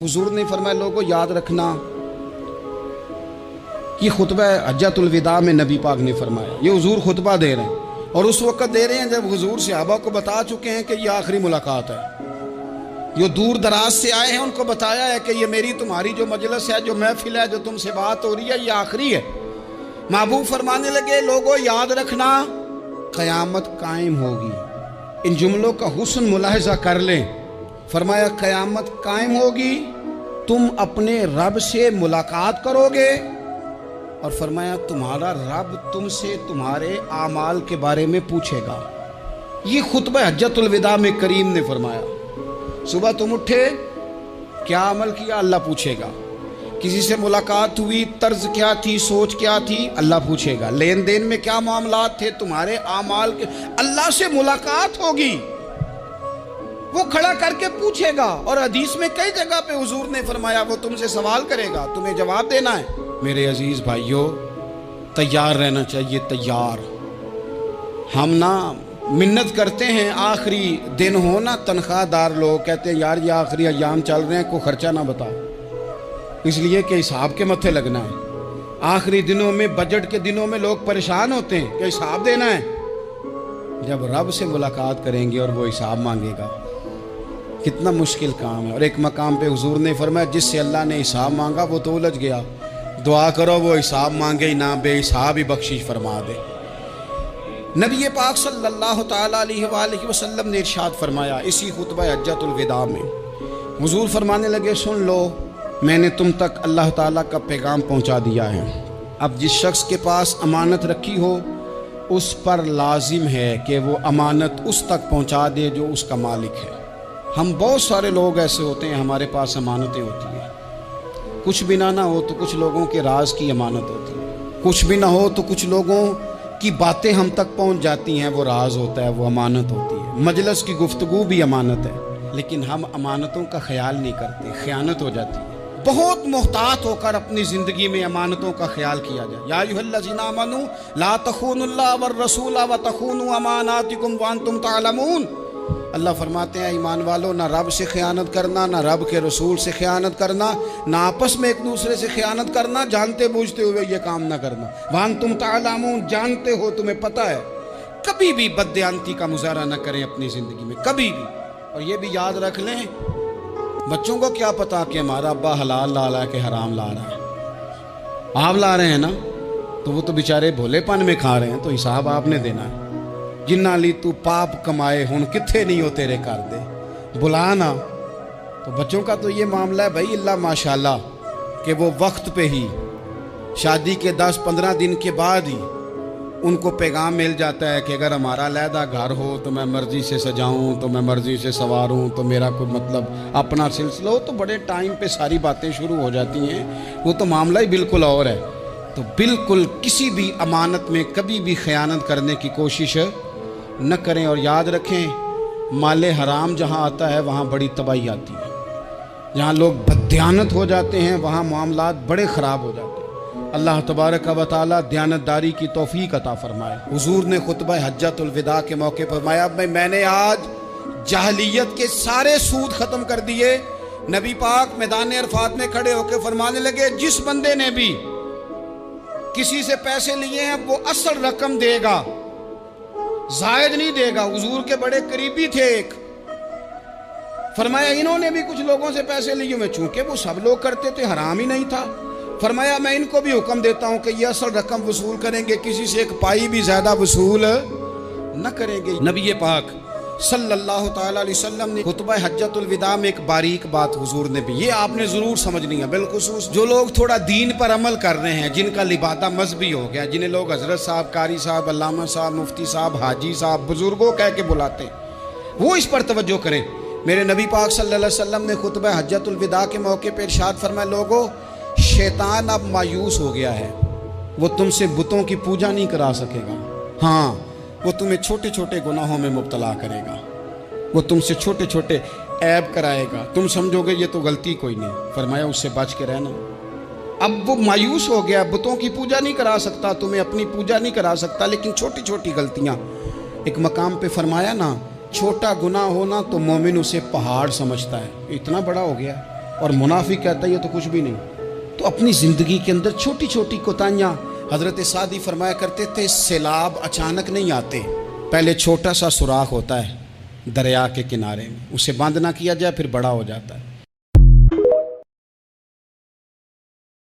हुजूर ने फरमाया लोगों याद रखना, ये खुतबा हज्जतुल विदा में नबी पाक ने फरमाया। ये हुजूर खुतबा दे रहे हैं और उस वक्त दे रहे हैं जब हुजूर सहाबा को बता चुके हैं कि ये आखिरी मुलाकात है। जो दूर दराज से आए हैं उनको बताया है कि ये मेरी तुम्हारी जो मजलिस है, जो महफिल है, जो तुमसे बात हो रही है, ये आखिरी है। महबूब फरमाने लगे लोगों याद रखना क़यामत कायम होगी। इन जुमलों का हुस्न मुलाहिजा कर लें। फरमाया क़यामत कायम होगी, तुम अपने रब से मुलाकात करोगे और फरमाया तुम्हारा रब तुमसे तुम्हारे आमाल के बारे में पूछेगा। ये खुतबा हज्जतुल विदा में करीम ने फरमाया। सुबह तुम उठे, क्या अमल किया, अल्लाह पूछेगा। किसी से मुलाकात हुई, तर्ज क्या थी, सोच क्या थी, अल्लाह पूछेगा। लेन देन में क्या मामलात थे, तुम्हारे आमाल के, अल्लाह से मुलाकात होगी, वो खड़ा करके पूछेगा। और हदीस में कई जगह पे हुजूर ने फरमाया वो तुमसे सवाल करेगा, तुम्हें जवाब देना है। मेरे अजीज भाइयों, तैयार रहना चाहिए, तैयार। हम ना मिन्नत करते हैं आखिरी दिन हो ना, तनख्वाहदार लोग कहते हैं यार ये आखिरी अयाम चल रहे हैं, कोई खर्चा ना बताओ, इसलिए कि हिसाब के मत्थे लगना है। आखिरी दिनों में, बजट के दिनों में लोग परेशान होते हैं कि हिसाब देना है। जब रब से मुलाकात करेंगे और वो हिसाब मांगेगा, कितना मुश्किल काम है। और एक मकाम पे हुजूर ने फरमाया जिससे अल्लाह ने हिसाब मांगा वो तो उलझ गया, दुआ करो वो हिसाब मांगे ही ना, बेहिसाब ही बख्शिश फरमा दे। नबी पाक सल्लल्लाहु ताला अलैहि वसल्लम ने इरशाद फरमाया इसी खुतबा हज्जतुल विदा में, हुजूर फरमाने लगे सुन लो, मैंने तुम तक अल्लाह ताला का पैगाम पहुंचा दिया है। अब जिस शख्स के पास अमानत रखी हो उस पर लाजिम है कि वो अमानत उस तक पहुंचा दे जो उसका मालिक है। हम बहुत सारे लोग ऐसे होते हैं, हमारे पास अमानतें होती हैं, कुछ भी ना हो तो कुछ लोगों के राज की अमानत होती है, कुछ भी ना हो तो कुछ लोगों की बातें हम तक पहुंच जाती हैं, वो राज होता है, वो अमानत होती है। मजलिस की गुफ्तगू भी अमानत है, लेकिन हम अमानतों का ख्याल नहीं करते, खयानत हो जाती है। बहुत मोहतात होकर अपनी ज़िंदगी में अमानतों का ख्याल किया जाए। या अय्युहल्लज़ीना आमनू ला तख़ूनुल्लाह वर रसूला व तख़ूनू अमानातिकुम व अंतुम तालमून। अल्लाह फरमाते हैं ईमान वालों, ना रब से ख़यानत करना, ना रब के रसूल से ख़यानत करना, ना आपस में एक दूसरे से ख़यानत करना, जानते बूझते हुए ये काम ना करना। व अंतुम तालमून, जानते हो, तुम्हें पता है। कभी भी बददियानती का मुजाहरा न करें अपनी ज़िंदगी में, कभी भी। और ये भी याद रख लें, बच्चों को क्या पता कि हमारा अब्बा हलाल ला रहा है कि हराम ला रहा है। आप ला रहे हैं ना, तो वो तो बेचारे भोलेपन में खा रहे हैं, तो हिसाब आपने देना है। जिन्ना ली तू पाप कमाए हुण किथे नहीं हो तेरे कर दे, बुला ना। तो बच्चों का तो ये मामला है भाई, अल्लाह माशाल्लाह कि वो वक्त पे ही, शादी के 10-15 दिन के बाद ही उनको पैगाम मिल जाता है कि अगर हमारा अलहदा घर हो तो मैं मर्ज़ी से सजाऊं, तो मैं मर्ज़ी से संवारूं, तो मेरा कोई मतलब अपना सिलसिला हो, तो बड़े टाइम पे सारी बातें शुरू हो जाती हैं। वो तो मामला ही बिल्कुल और है। तो बिल्कुल किसी भी अमानत में कभी भी ख़यानत करने की कोशिश न करें। और याद रखें, माले हराम जहाँ आता है वहाँ बड़ी तबाही आती है। जहाँ लोग बददियानत हो जाते हैं वहाँ मामलात बड़े ख़राब हो जाते हैं। अल्लाह तबारक व तआला दयानतदारी की तौफीक अता फरमाए। हुजूर ने खुतबा हज्जतुल विदा के मौके पर फरमाया मैंने आज जाहलियत के सारे सूद ख़त्म कर दिए। नबी पाक मैदान अरफात में खड़े होकर फरमाने लगे जिस बंदे ने भी किसी से पैसे लिए हैं वो असल रकम देगा, जायद नहीं देगा। हुजूर के बड़े करीबी थे एक, फरमाया इन्होंने भी कुछ लोगों से पैसे लिए हुए, चूंकि वो सब लोग करते थे, हराम ही नहीं था। फरमाया मैं इनको भी हुक्म देता हूं कि ये असल रकम वसूल करेंगे, किसी से एक पाई भी ज्यादा वसूल न करेंगे। नबी पाक सल्लल्लाहु ताला अलैहि वसल्लम ने खुतबा हज्जतुल विदा में एक बारीक बात हुजूर ने भी, ये आपने ज़रूर समझनी है, बिलखुसूस जो लोग थोड़ा दीन पर अमल कर रहे हैं, जिनका लिबादा मजहबी हो गया, जिन्हें लोग हजरत साहब, कारी साहब, अल्लामा साहब, मुफ्ती साहब, हाजी साहब, बुजुर्गों कह के बुलाते हैं, वो इस पर तवज्जो करें। मेरे नबी पाक सल्लल्लाहु अलैहि वसल्लम ने खुतबा हज्जतुल विदा के मौके पर इरशाद फरमाया लोगों, शैतान अब मायूस हो गया है, वो तुमसे बुतों की पूजा नहीं करा सकेगा। हाँ, वो तुम्हें छोटे छोटे गुनाहों में मुब्तला करेगा, वो तुमसे छोटे छोटे ऐब कराएगा, तुम समझोगे ये तो गलती कोई नहीं। फरमाया उससे बच के रहना। अब वो मायूस हो गया, बुतों की पूजा नहीं करा सकता, तुम्हें अपनी पूजा नहीं करा सकता, लेकिन छोटी छोटी गलतियाँ। एक मकाम पे फरमाया ना, छोटा गुनाह होना तो मोमिन उसे पहाड़ समझता है, इतना बड़ा हो गया। اور منافق کہتا ہے یہ تو کچھ بھی نہیں. تو اپنی زندگی کے اندر چھوٹی چھوٹی کوتاہیاں. حضرت سعدی فرمایا کرتے تھے سیلاب اچانک نہیں آتے, پہلے چھوٹا سا سوراخ ہوتا ہے دریا کے کنارے میں, اسے بند نہ کیا جائے پھر بڑا ہو جاتا ہے.